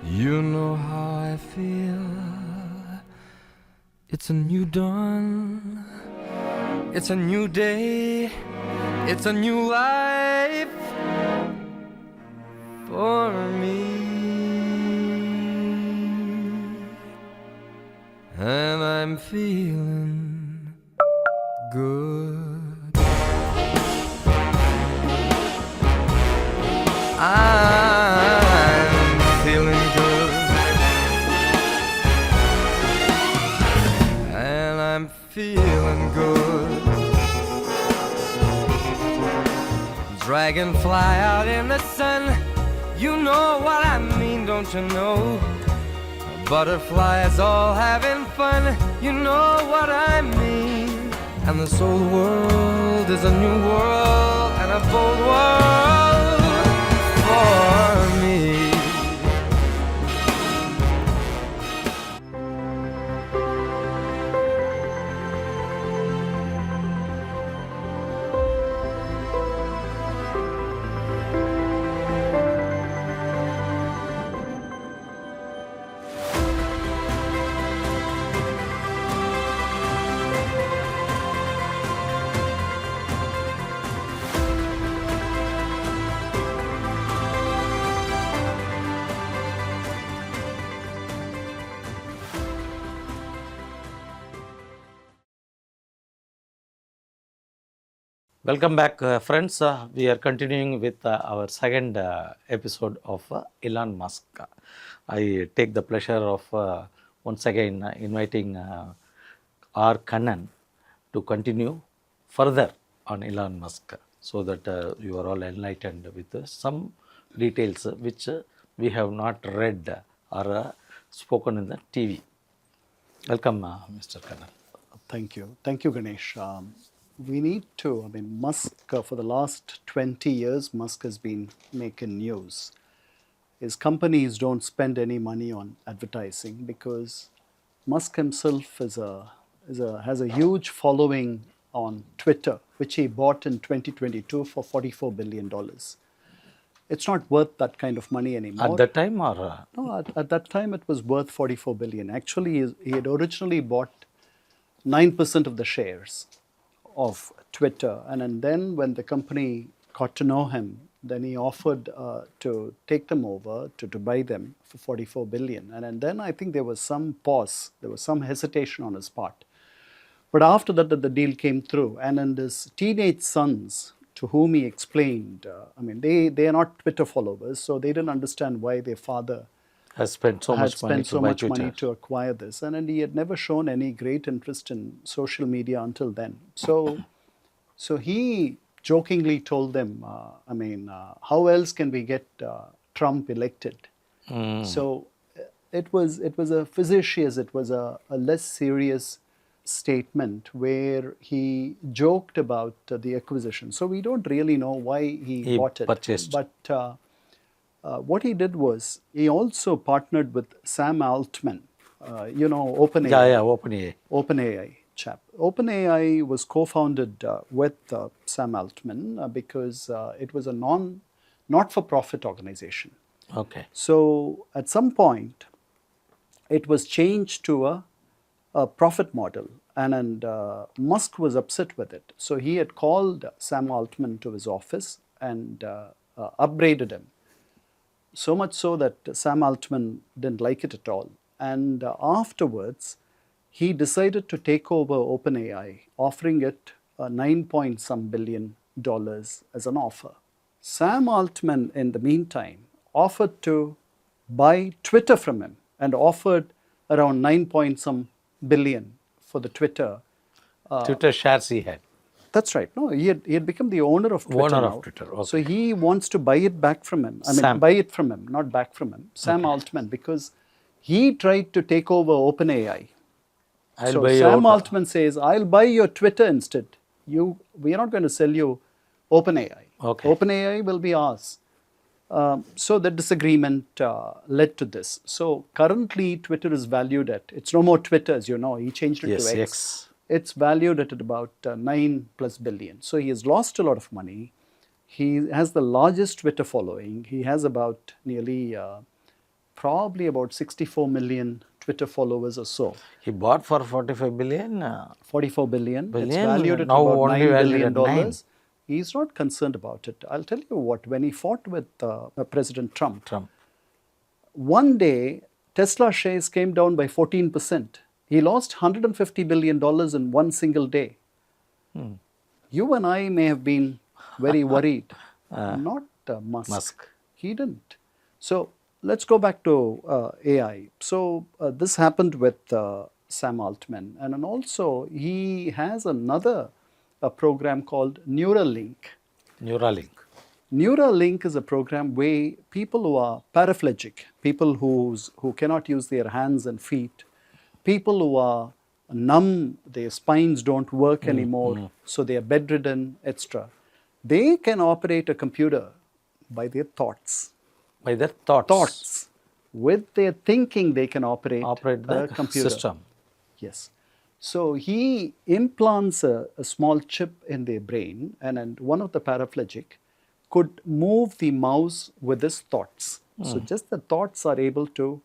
You know how I feel. It's a new dawn. It's a new day. It's a new life for me. And I'm feeling good. I'm feeling good. And I'm feeling good. Dragonfly out in the sun. You know what I mean, don't you know? Butterflies all having fun. You know what I mean. And this old world is a new world and a bold world for me. Welcome back, friends. We are continuing with our second episode of Elon Musk. I take the pleasure of once again inviting R Kannan to continue further on Elon Musk so that you are all enlightened with some details which we have not read or spoken in the TV. Welcome, Mr. Kannan. Thank you. Thank you, Ganesh. We need to, Musk, for the last 20 years, Musk has been making news. His companies don't spend any money on advertising because Musk himself has a huge following on Twitter, which he bought in 2022 for $44 billion. It's not worth that kind of money anymore. At that time or? No, at that time it was worth $44 billion. Actually, he had originally bought 9% of the shares of Twitter. And then when the company got to know him, then he offered to take them over, to buy them for $44 billion. And then I think there was some pause, there was some hesitation on his part. But after that, the deal came through. And then his teenage sons, to whom he explained, they are not Twitter followers, so they didn't understand why their father has spent so much money to acquire this, and he had never shown any great interest in social media until then. So he jokingly told them, how else can we get Trump elected? So it was a facetious, it was a less serious statement where he joked about the acquisition. So we don't really know why he bought it. Purchased. But what he did was he also partnered with Sam Altman, OpenAI. OpenAI chap. OpenAI was co-founded with Sam Altman because it was a not-for-profit organization. Okay. So at some point, it was changed to a profit model, and Musk was upset with it. So he had called Sam Altman to his office and upbraided him. So much so that Sam Altman didn't like it at all. And afterwards, he decided to take over OpenAI, offering it $9-some billion as an offer. Sam Altman, in the meantime, offered to buy Twitter from him and offered around $9-some billion for the Twitter. Twitter shares he had. That's right. No, he had become the owner of Twitter now. Okay. So he wants to buy it back from him. Buy it from him, not back from him. Sam Altman, because he tried to take over OpenAI. So Sam Altman says, I'll buy your Twitter instead. We are not going to sell you OpenAI. Okay. OpenAI will be ours. So the disagreement led to this. So currently Twitter is valued at, it's no more Twitter, as you know, he changed it to X. Yes. It's valued at about $9+ billion. So he has lost a lot of money. He has the largest Twitter following. He has about nearly probably about 64 million Twitter followers or so. He bought for 45 billion. 44 billion. It's Billion, valued at now about only $9 valued billion at nine. dollars. He's not concerned about it. I'll tell you what, when he fought with President Trump, one day Tesla shares came down by 14%. He lost $150 billion in one single day. You and I may have been very worried. Not Musk. He didn't. So let's go back to AI. So this happened with Sam Altman. And then also he has another program called Neuralink. Neuralink is a program where people who are paraplegic, people who cannot use their hands and feet, people who are numb, their spines don't work anymore, so they are bedridden, etc. They can operate a computer by their thoughts. By their thoughts. Thoughts. With their thinking, they can operate the computer system. Yes. So he implants a small chip in their brain, and one of the paraplegic could move the mouse with his thoughts. So just the thoughts are able to,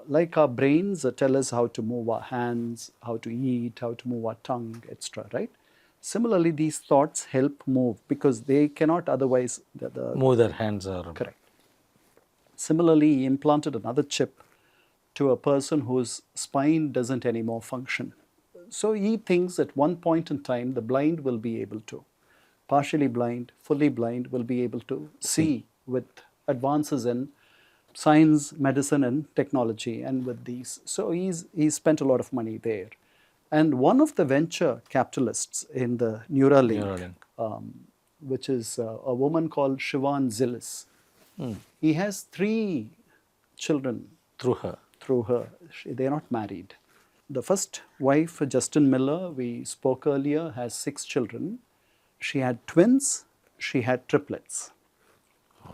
like our brains tell us how to move our hands, how to eat, how to move our tongue, etc. Right? Similarly, these thoughts help move because they cannot otherwise move their hands or correct. Similarly, he implanted another chip to a person whose spine doesn't anymore function. So he thinks at one point in time the blind will be able to, partially blind, fully blind, will be able to see with advances in science, medicine and technology and with these. So he's spent a lot of money there. And one of the venture capitalists in the Neuralink. Which is a woman called Siobhan Zillis. He has 3 children through her. They are not married. The first wife, Justin Miller, we spoke earlier, has 6 children. She had twins, she had triplets.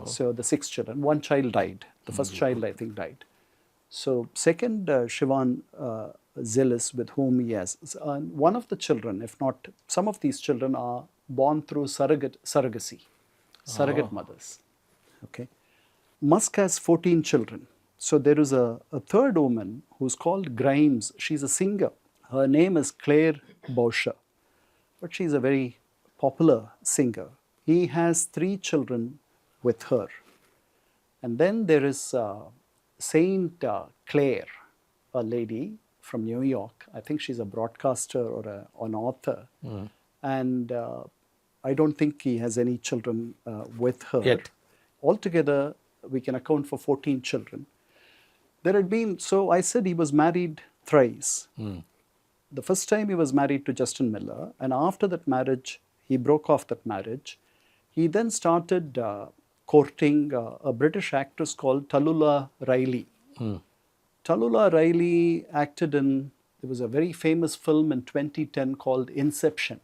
So the 6 children, one child died. The first child, I think, died. So second, Siobhan Zillis, with whom he has. One of the children, if not, some of these children are born through surrogacy, surrogate mothers. Okay. Musk has 14 children. So there is a third woman who's called Grimes. She's a singer. Her name is Claire Boucher, but she's a very popular singer. He has 3 children with her. And then there is Saint Claire, a lady from New York. I think she's a broadcaster or an author. And I don't think he has any children with her. Yet. Altogether, we can account for 14 children. There had been, so I said he was married thrice. The first time he was married to Justin Miller, and after that marriage, he broke off that marriage. He then started courting a British actress called Tallulah Riley. Tallulah Riley acted in, there was a very famous film in 2010 called Inception.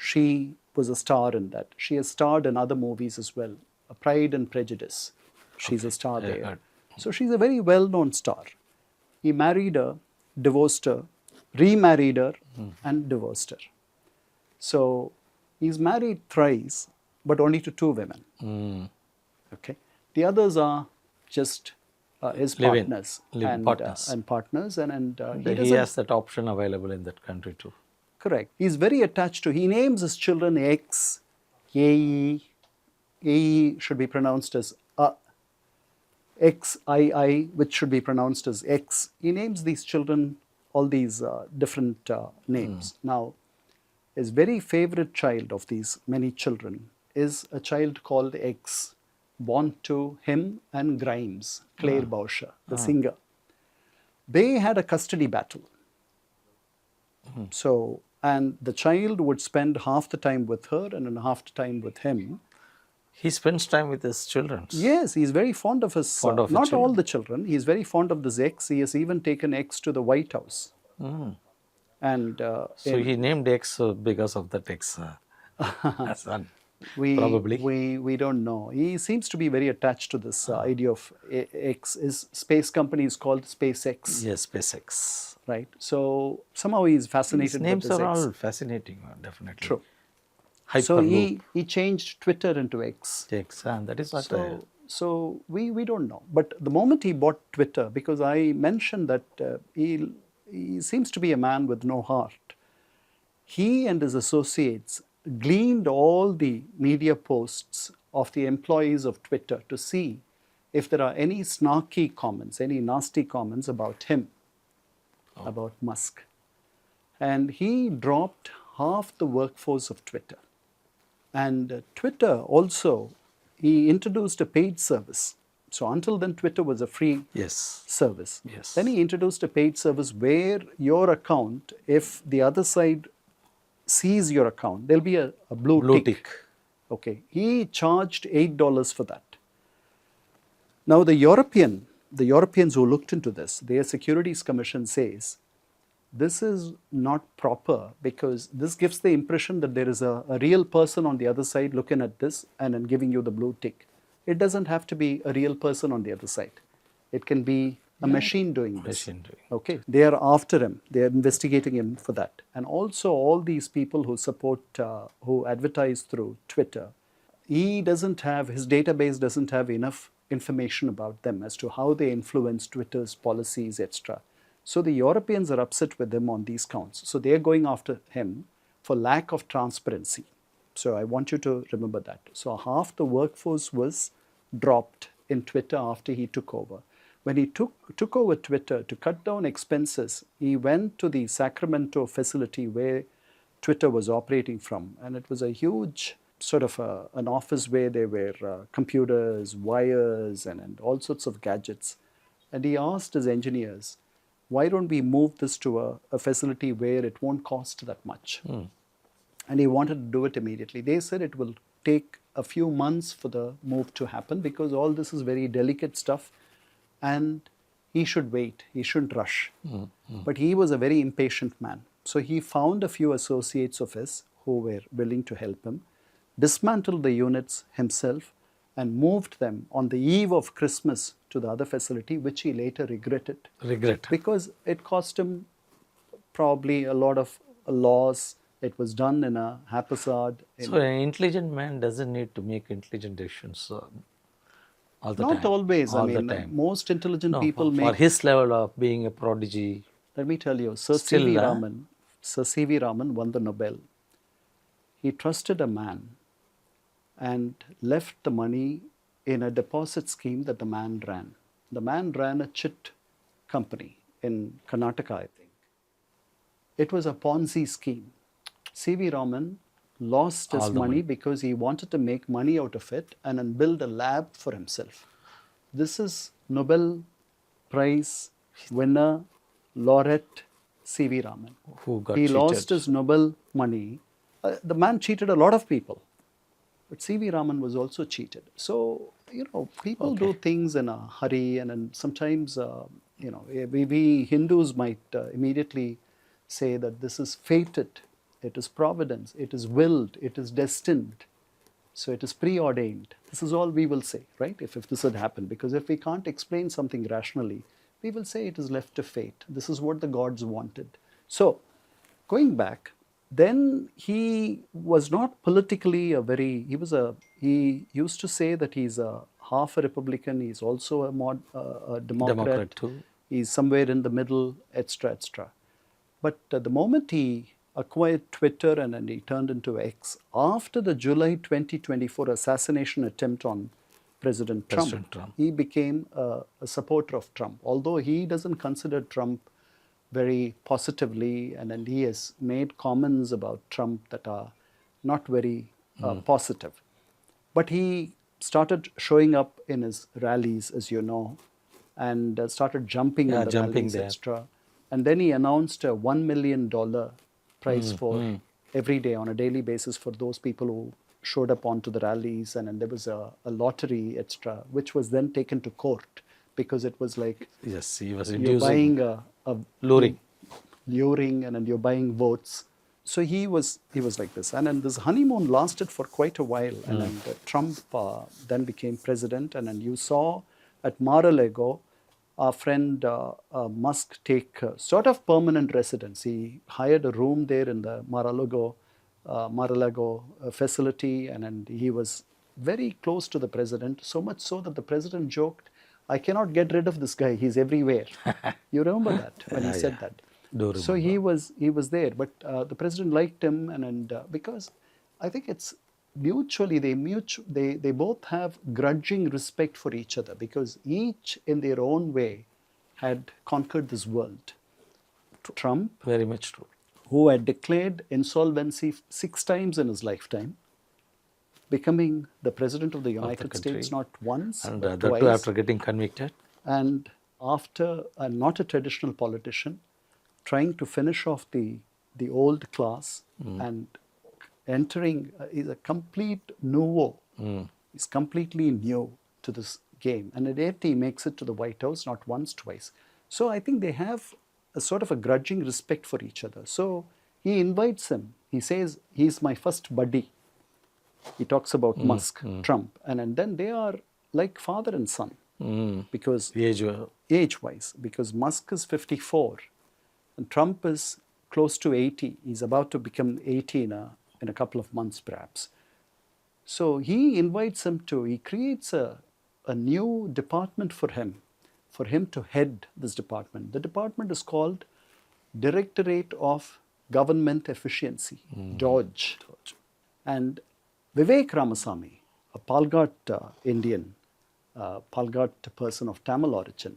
She was a star in that. She has starred in other movies as well. Pride and Prejudice. She's a star there. So she's a very well-known star. He married her, divorced her, remarried her, and divorced her. So he's married thrice, but only to 2 women. Okay. The others are just his partners. And partners. And he has that option available in that country too. Correct. He's very attached to, he names his children X, AE. AE should be pronounced as XII, which should be pronounced as X. He names these children all these different names. Now, his very favorite child of these many children is a child called X, born to him and Grimes, Claire Boucher, the singer. They had a custody battle. So, and the child would spend half the time with her and half the time with him. He spends time with his children. Yes, he's very fond of his, not all the children, he's very fond of this X. He has even taken X to the White House. And so he named X because of that X son. Probably. We don't know. He seems to be very attached to this idea of X. His space company is called SpaceX. Yes, SpaceX. Right. So somehow he's fascinated with this names are X. all fascinating, definitely. True. So he changed Twitter into X. And that is what So we don't know. But the moment he bought Twitter, because I mentioned that he seems to be a man with no heart, he and his associates gleaned all the media posts of the employees of Twitter to see if there are any snarky comments, any nasty comments about him, about Musk. And he dropped half the workforce of Twitter. And Twitter also, he introduced a paid service. So until then, Twitter was a free Yes. service. Yes. Then he introduced a paid service where your account, if the other side sees your account, there'll be a blue tick. Okay. He charged $8 for that. Now the Europeans who looked into this, their Securities Commission says, this is not proper because this gives the impression that there is a real person on the other side looking at this and then giving you the blue tick. It doesn't have to be a real person on the other side. It can be a machine doing this. Okay, they are after him. They are investigating him for that. And also all these people who support, who advertise through Twitter, his database doesn't have enough information about them as to how they influence Twitter's policies, etc. So the Europeans are upset with him on these counts. So they are going after him for lack of transparency. So I want you to remember that. So half the workforce was dropped in Twitter after he took over. When he took over Twitter to cut down expenses, he went to the Sacramento facility where Twitter was operating from. And it was a huge sort of an office where there were computers, wires, and all sorts of gadgets. And he asked his engineers, why don't we move this to a facility where it won't cost that much? And he wanted to do it immediately. They said it will take a few months for the move to happen because all this is very delicate stuff and he should wait, he shouldn't rush. But he was a very impatient man. So he found a few associates of his who were willing to help him, dismantled the units himself and moved them on the eve of Christmas to the other facility, which he later regretted. Because it cost him probably a lot of loss. It was done in a haphazard. So an intelligent man doesn't need to make intelligent decisions all the time. Not always. All I mean, the time. most intelligent people for his level of being a prodigy. Let me tell you, Sir C.V. Raman won the Nobel. He trusted a man and left the money in a deposit scheme that the man ran. The man ran a chit company in Karnataka, I think. It was a Ponzi scheme. C.V. Raman lost his money because he wanted to make money out of it and then build a lab for himself. This is Nobel Prize winner, laureate C.V. Raman. Who got He cheated. lost his Nobel money. The man cheated a lot of people. But C.V. Raman was also cheated. So, people do things in a hurry and sometimes, we Hindus might immediately say that this is fated, it is providence, it is willed, it is destined. So it is preordained. This is all we will say, right? If this had happened. Because if we can't explain something rationally, we will say it is left to fate. This is what the gods wanted. So, going back, then he was not politically he used to say that he's half a Republican, he's also a Democrat too. He's somewhere in the middle, etc., etc. But the moment he acquired Twitter and then he turned into X, after the July 2024 assassination attempt on President Trump, he became a supporter of Trump. Although he doesn't consider Trump very positively, and then he has made comments about Trump that are not very positive. But he started showing up in his rallies, as you know, and started jumping in the rallies, etc. And then he announced a $1 million prize for every day on a daily basis for those people who showed up onto the rallies, and then there was a lottery, etc., which was then taken to court because it was like, yes, he was you're buying a luring, and then you're buying votes. So he was like this, and then this honeymoon lasted for quite a while, and then Trump then became president, and then you saw at Mar-a-Lago, our friend Musk take sort of permanent residence. He hired a room there in the Mar-a-Lago facility, and then he was very close to the president, so much so that the president joked, I cannot get rid of this guy, he's everywhere. You remember that when he said that? Do So he was there, but the president liked him, and because I think it's mutually they both have grudging respect for each other, because each in their own way had conquered this world. Trump, Very much true. who had declared insolvency 6 times in his lifetime, becoming the president of the United States country. not once And but that twice, too after getting convicted. and after not a traditional politician, trying to finish off the old class and entering is a complete nouveau. He's completely new to this game, and yet he makes it to the White House not once, twice. So I think they have a sort of a grudging respect for each other. So he invites him. He says, he's my first buddy. He talks about Musk, Trump, and then they are like father and son, because age-wise, because Musk is 54 and Trump is close to 80. He's about to become 80 in a couple of months, perhaps. So he invites him he creates a new department for him to head this department. The department is called Directorate of Government Efficiency, DOGE. And Vivek Ramasamy, a Palghat Indian, Palghat person of Tamil origin,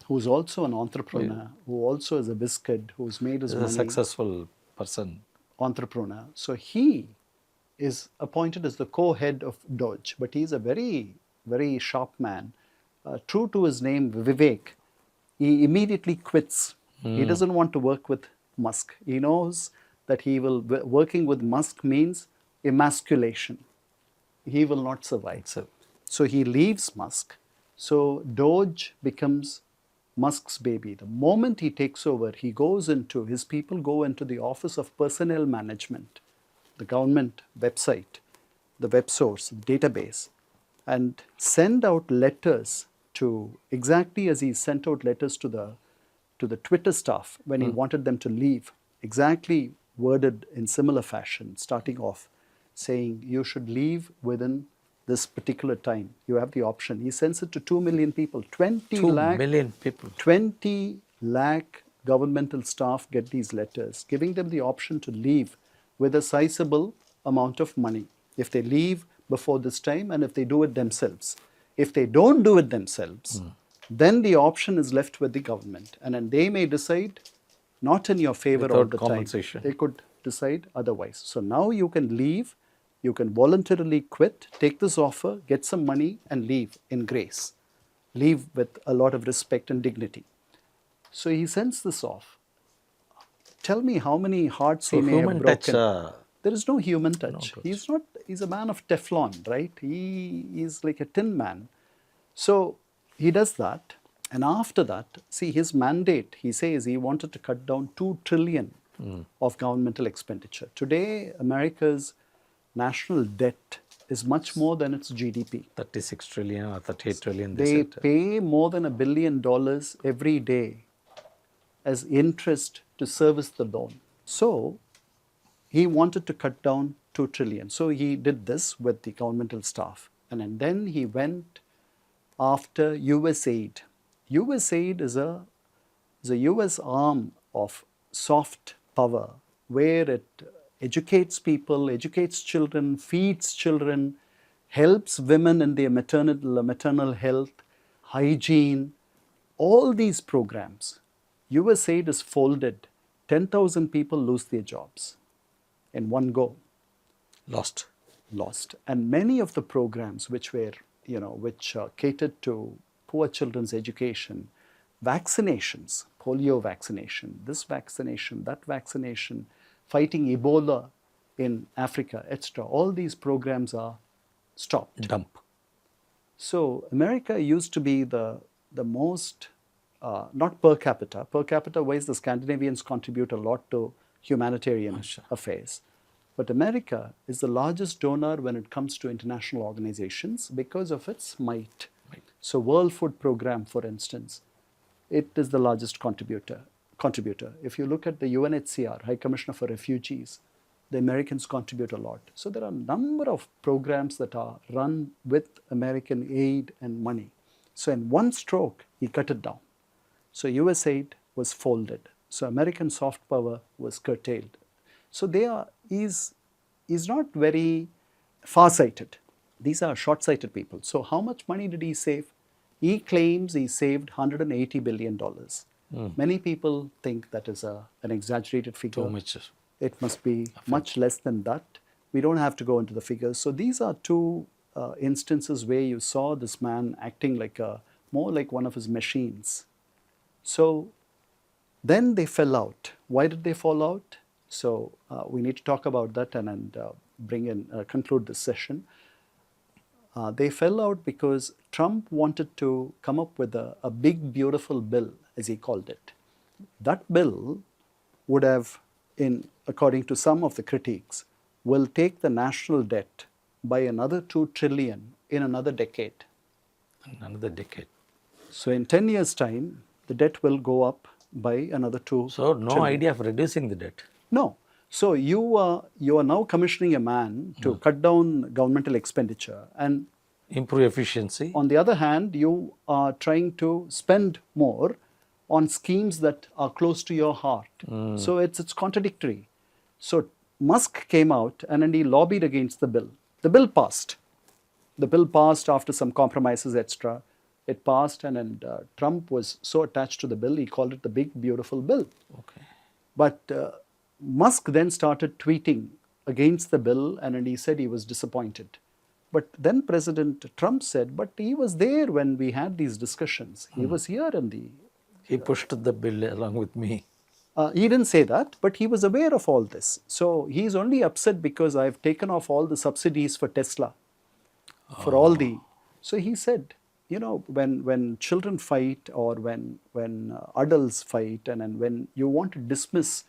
who's also an entrepreneur, who also is a biscuit, who's made his money. A successful person. Entrepreneur. So he is appointed as the co-head of DOGE, but he's a very, very sharp man. True to his name, Vivek, he immediately quits. He doesn't want to work with Musk. He knows that working with Musk means emasculation. He will not survive. So he leaves Musk. So Doge becomes Musk's baby. The moment he takes over, his people go into the Office of Personnel Management, the government website, the web source, database, and send out letters exactly as he sent out letters to the Twitter staff when he wanted them to leave, exactly worded in similar fashion, starting off saying you should leave within this particular time. You have the option. He sends it to 2 million people. 20 million people. 20 lakh governmental staff get these letters, giving them the option to leave with a sizable amount of money if they leave before this time and if they do it themselves. If they don't do it themselves, then the option is left with the government. And then they may decide not in your favor all the time. They could decide otherwise. So now you can leave. You can voluntarily quit, take this offer, get some money, and leave in grace. Leave with a lot of respect and dignity. So he sends this off. Tell me how many hearts he may have broken. There is no human touch. He's a man of Teflon, right? He is like a tin man. So he does that. And after that, see his mandate, he says he wanted to cut down 2 trillion of governmental expenditure. Today, America's national debt is much more than its GDP. 36 trillion or 38 trillion. They pay more than $1 billion every day as interest to service the loan. So he wanted to cut down 2 trillion. So he did this with the governmental staff. And then he went after USAID. USAID is a US arm of soft power where it educates people, educates children, feeds children, helps women in their maternal health, hygiene, all these programs. USAID is folded. 10,000 people lose their jobs in one go. Lost. And many of the programs which catered to poor children's education, vaccinations, polio vaccination, this vaccination, that vaccination, fighting Ebola in Africa, etc. All these programs are stopped. Dump. So America used to be the most, not per capita. Per capita wise, the Scandinavians contribute a lot to humanitarian affairs. But America is the largest donor when it comes to international organizations because of its might. So World Food Program, for instance, it is the largest contributor. If you look at the UNHCR, High Commissioner for Refugees, the Americans contribute a lot. So there are a number of programs that are run with American aid and money. So in one stroke, he cut it down. So US aid was folded. So American soft power was curtailed. So he's not very far-sighted. These are short-sighted people. So how much money did he save? He claims he saved $180 billion. Many people think that is an exaggerated figure. Too much. It must be much less than that. We don't have to go into the figures. So these are two instances where you saw this man acting more like one of his machines. So then they fell out. Why did they fall out? So we need to talk about that and conclude this session. They fell out because Trump wanted to come up with a big, beautiful bill, as he called it. That bill would have, according to some of the critics, will take the national debt by another $2 trillion in another decade. Another decade. So in 10 years' time, the debt will go up by another $2 So no trillion. idea of reducing the debt. No. So you are now commissioning a man to cut down governmental expenditure, and Improve efficiency. on the other hand, you are trying to spend more on schemes that are close to your heart. So it's contradictory. So Musk came out and then he lobbied against the bill. The bill passed. The bill passed after some compromises, etc. It passed, and then Trump was so attached to the bill, he called it the big, beautiful bill. Okay. But Musk then started tweeting against the bill, and then he said he was disappointed. But then President Trump said, but he was there when we had these discussions. He was here in the... He pushed the bill along with me. He didn't say that, but he was aware of all this. So he's only upset because I've taken off all the subsidies for Tesla, for all the... So he said, you know, when children fight or when adults fight and when you want to dismiss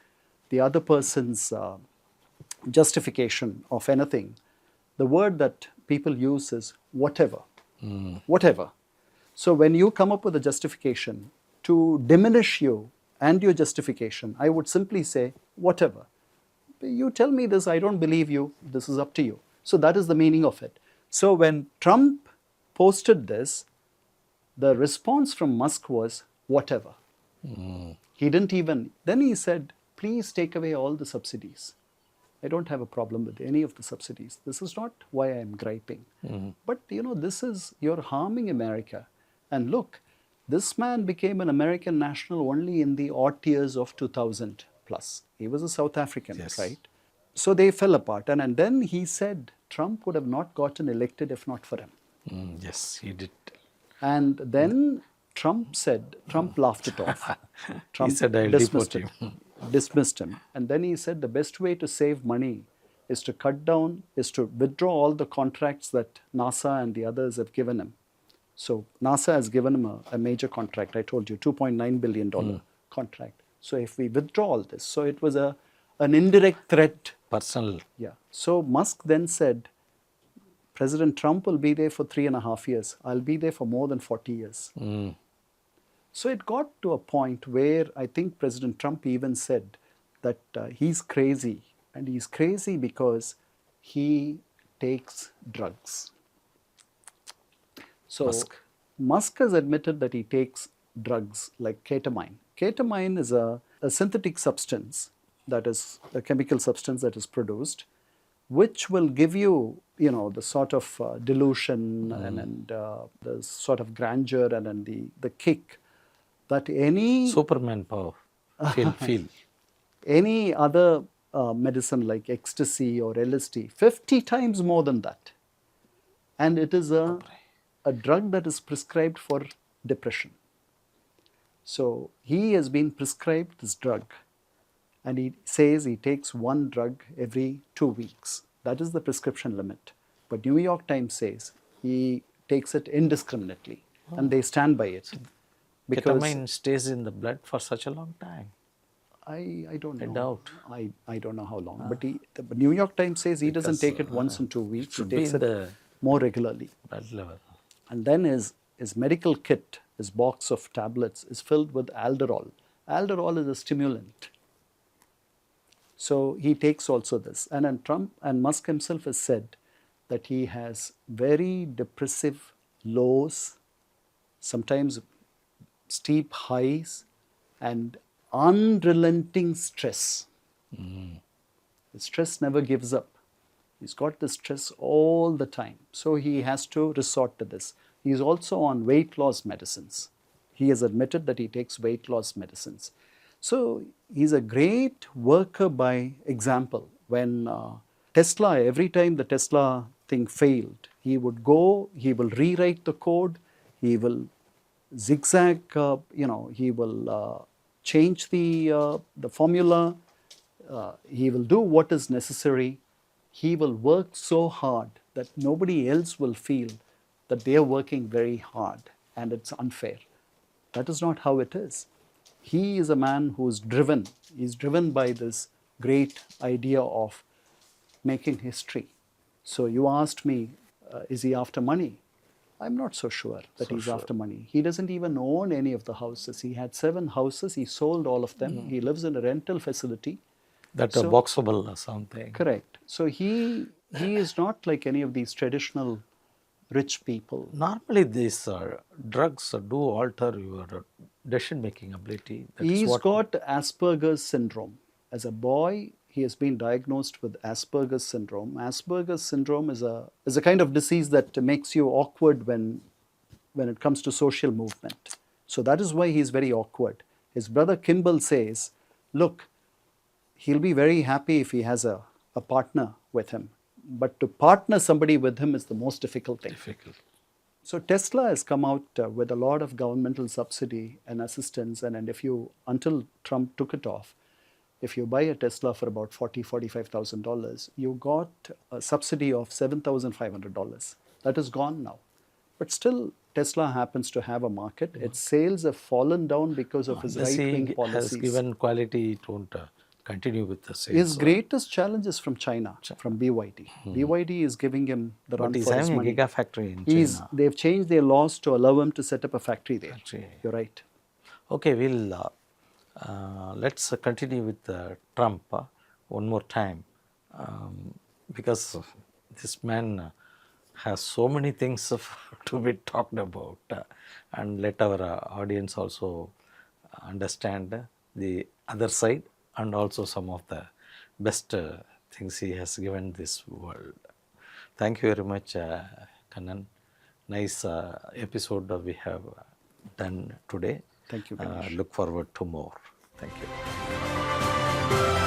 the other person's justification of anything, the word that people use is whatever. Whatever. So when you come up with a justification to diminish you and your justification, I would simply say, whatever. You tell me this, I don't believe you, this is up to you. So that is the meaning of it. So when Trump posted this, the response from Musk was, whatever. He didn't even, then he said, please take away all the subsidies. I don't have a problem with any of the subsidies. This is not why I am griping. But you know, you're harming America. And look, this man became an American national only in the odd years of 2000 plus. He was a South African, Yes. right? So they fell apart. And then he said Trump would have not gotten elected if not for him. Yes, he did. And then Trump laughed it off. Trump He said, I'll dismissed deport him. Dismissed him. And then he said the best way to save money is to withdraw all the contracts that NASA and the others have given him. So NASA has given him a major contract, I told you, $2.9 billion contract. So if we withdraw all this, so it was an indirect threat. Personal. Yeah. So Musk then said, President Trump will be there for 3.5 years. I'll be there for more than 40 years. So it got to a point where I think President Trump even said that he's crazy. And he's crazy because he takes drugs. So Musk has admitted that he takes drugs like ketamine. Ketamine is a synthetic substance, that is a chemical substance that is produced, which will give you, you know, the sort of delusion and the sort of grandeur and then the kick that any Superman power. Feel. any other medicine like ecstasy or LSD, 50 times more than that. And it is a drug that is prescribed for depression. So he has been prescribed this drug, and he says he takes one drug every 2 weeks. That is the prescription limit. But New York Times says he takes it indiscriminately, and they stand by it. Because Ketamine stays in the blood for such a long time. I don't know. I doubt. I don't know how long. But the New York Times says he doesn't take it once in 2 weeks. He should be takes in it the more regularly. blood level. And then his medical kit, his box of tablets, is filled with alderol. Alderol is a stimulant. So he takes also this. And then Trump and Musk himself has said that he has very depressive lows, sometimes steep highs, and unrelenting stress. The stress never gives up. He's got the stress all the time. So he has to resort to this. He's also on weight loss medicines. He has admitted that he takes weight loss medicines. So he's a great worker by example. When Tesla, every time the Tesla thing failed, he would go, he will rewrite the code, he will zigzag, he will change the formula, he will do what is necessary. He will work so hard that nobody else will feel that they are working very hard and it's unfair. That is not how it is. He is a man who is driven. He's driven by this great idea of making history. So you asked me, is he after money? I'm not so sure that he's after money. He doesn't even own any of the houses. He had 7 houses. He sold all of them. He lives in a rental facility. That a boxable or something. Correct. So he is not like any of these traditional rich people. Normally these drugs do alter your decision-making ability. He's got Asperger's syndrome. As a boy, he has been diagnosed with Asperger's syndrome. Asperger's syndrome is a kind of disease that makes you awkward when it comes to social movement. So that is why he's very awkward. His brother Kimball says, look, he'll be very happy if he has a partner with him. But to partner somebody with him is the most difficult thing. So Tesla has come out with a lot of governmental subsidy and assistance. And if you, until Trump took it off, if you buy a Tesla for about $45,000, you got a subsidy of $7,500. That is gone now. But still, Tesla happens to have a market. Its sales have fallen down because of his right-wing policies. Has given quality, it won't continue with the sales. His greatest challenge is from China, from BYD. BYD is giving him the run for his money. But he's having a gigafactory in China. They've changed their laws to allow him to set up a factory there. You're right. Okay, we'll let's continue with Trump one more time, because this man has so many things to be talked about, and let our audience also understand the other side and also some of the best things he has given this world. Thank you very much, Kannan. Nice episode we have done today. Thank you, Ganesh. Look forward to more. Thank you.